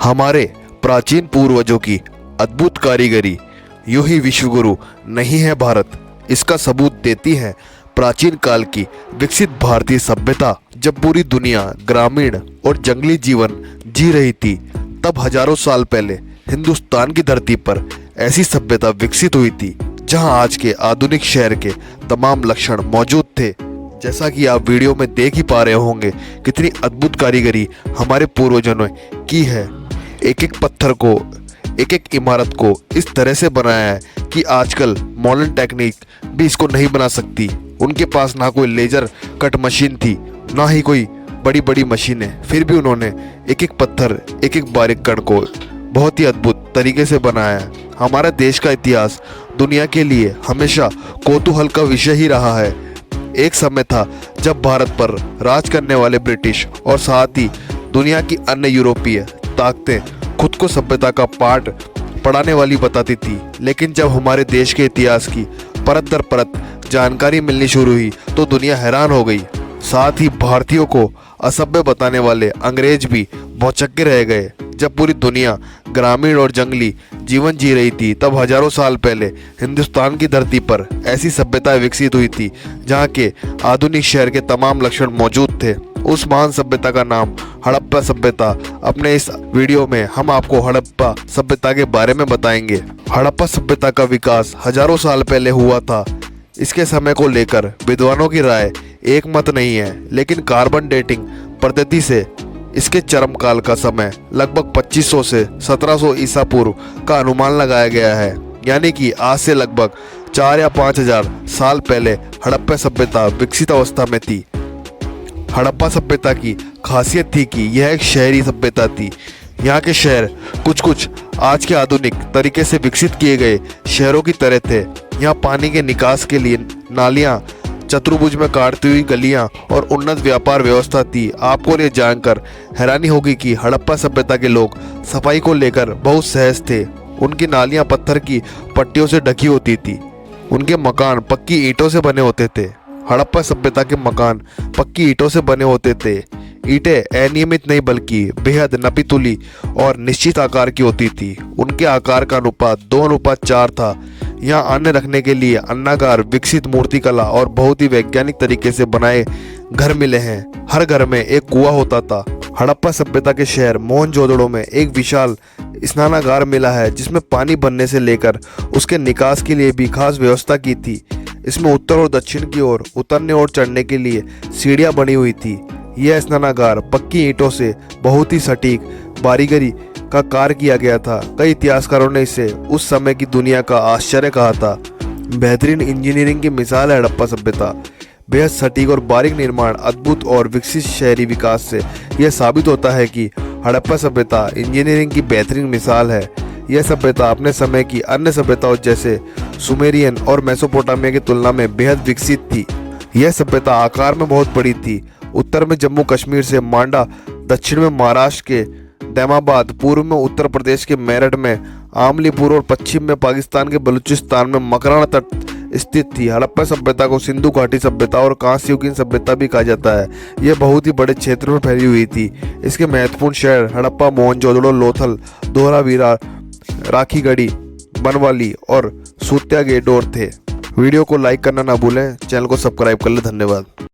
हमारे प्राचीन पूर्वजों की अद्भुत कारीगरी, यूं ही विश्वगुरु नहीं है भारत, इसका सबूत देती है प्राचीन काल की विकसित भारतीय सभ्यता। जब पूरी दुनिया ग्रामीण और जंगली जीवन जी रही थी, तब हजारों साल पहले हिंदुस्तान की धरती पर ऐसी सभ्यता विकसित हुई थी जहां आज के आधुनिक शहर के तमाम लक्षण मौजूद थे। जैसा कि आप वीडियो में देख ही पा रहे होंगे, कितनी अद्भुत कारीगरी हमारे पूर्वजों ने की है। एक एक पत्थर को, एक एक इमारत को इस तरह से बनाया है कि आजकल मॉडर्न टेक्निक भी इसको नहीं बना सकती। उनके पास ना कोई लेजर कट मशीन थी, ना ही कोई बड़ी बड़ी मशीनें, फिर भी उन्होंने एक एक पत्थर, एक एक बारीक कण को बहुत ही अद्भुत तरीके से बनाया है। हमारे देश का इतिहास दुनिया के लिए हमेशा कौतूहल का विषय ही रहा है। एक समय था जब भारत पर राज करने वाले ब्रिटिश और साथ ही दुनिया की अन्य यूरोपीय ताकतें खुद को सभ्यता का पाठ पढ़ाने वाली बताती थी, लेकिन जब हमारे देश के इतिहास की परत दर परत जानकारी मिलनी शुरू हुई तो दुनिया हैरान हो गई। साथ ही भारतीयों को असभ्य बताने वाले अंग्रेज भी भौचक्के रह गए। जब पूरी दुनिया ग्रामीण और जंगली जीवन जी रही थी, तब हजारों साल पहले हिंदुस्तान की धरती पर ऐसी सभ्यताएं विकसित हुई थी जहां के आधुनिक शहर के तमाम लक्षण मौजूद थे। उस महान सभ्यता का नाम हड़प्पा सभ्यता। अपने इस वीडियो में हम आपको हड़प्पा सभ्यता के बारे में बताएंगे। हड़प्पा सभ्यता का विकास हजारों साल पहले हुआ था। इसके समय को लेकर विद्वानों की राय एक मत नहीं है, लेकिन कार्बन डेटिंग पद्धति से इसके चरम काल का समय लगभग 2500 से 1700 ईसा पूर्व का अनुमान लगाया गया है। यानी कि आज से लगभग 4 या 5000 साल पहले हड़प्पा सभ्यता विकसित अवस्था में थी। हड़प्पा सभ्यता की खासियत थी कि यह एक शहरी सभ्यता थी। यहाँ के शहर कुछ आज के आधुनिक तरीके से विकसित किए गए शहरों की तरह थे। यहाँ पानी के निकास के लिए नालियाँ, चतुर्भुज में काटती हुई गलियां और उन्नत व्यापार व्यवस्था थी। आपको ये जानकर हैरानी होगी कि हड़प्पा सभ्यता के लोग सफाई को लेकर बहुत सहज थे। उनकी नालियां पत्थर की पट्टियों से ढकी होती थी। उनके मकान पक्की ईंटों से बने होते थे। हड़प्पा सभ्यता के मकान पक्की ईंटों से बने होते थे। ईंटें अनियमित नहीं बल्कि बेहद नपीतुली और निश्चित आकार की होती थी। उनके आकार का अनुपात 2:4 था। यहाँ अन्न रखने के लिए अन्नागार, विकसित मूर्तिकला और बहुत ही वैज्ञानिक तरीके से बनाए घर मिले हैं। हर घर में एक कुआं होता था। हड़प्पा सभ्यता के शहर मोहनजोदड़ो में एक विशाल स्नानागार मिला है, जिसमें पानी भरने से लेकर उसके निकास के लिए भी खास व्यवस्था की थी। इसमें उत्तर और दक्षिण की ओर उतरने और चढ़ने के लिए सीढ़ियां बनी हुई थी। यह स्नानागार पक्की ईंटों से बहुत ही सटीक बारीगरी का कार्य किया गया था। कई इतिहासकारों ने इसे उस समय की दुनिया का आश्चर्य कहा था। बेहतरीन इंजीनियरिंग की मिसाल है हड़प्पा सभ्यता। बेहद सटीक और बारीक निर्माण, अद्भुत और विकसित शहरी विकास से यह साबित होता है कि हड़प्पा सभ्यता इंजीनियरिंग की बेहतरीन मिसाल है। यह सभ्यता अपने समय की अन्य सभ्यताओं जैसे सुमेरियन और मेसोपोटामिया की तुलना में बेहद विकसित थी। यह सभ्यता आकार में बहुत बड़ी थी। उत्तर में जम्मू कश्मीर से मांडा, दक्षिण में महाराष्ट्र के दैमाबाद, पूर्व में उत्तर प्रदेश के मेरठ में आमलीपुर और पश्चिम में पाकिस्तान के बलूचिस्तान में मकराना तट स्थित थी। हड़प्पा सभ्यता को सिंधु घाटी सभ्यता और कांस्ययुगीन सभ्यता भी कहा जाता है। यह बहुत ही बड़े क्षेत्र में फैली हुई थी। इसके महत्वपूर्ण शहर हड़प्पा, मोहनजोदड़ो, लोथल, धोलावीरा, राखीगढ़ी, बनवाली और सूत्यागेडोर थे। वीडियो को लाइक करना ना भूलें। चैनल को सब्सक्राइब कर लें। धन्यवाद।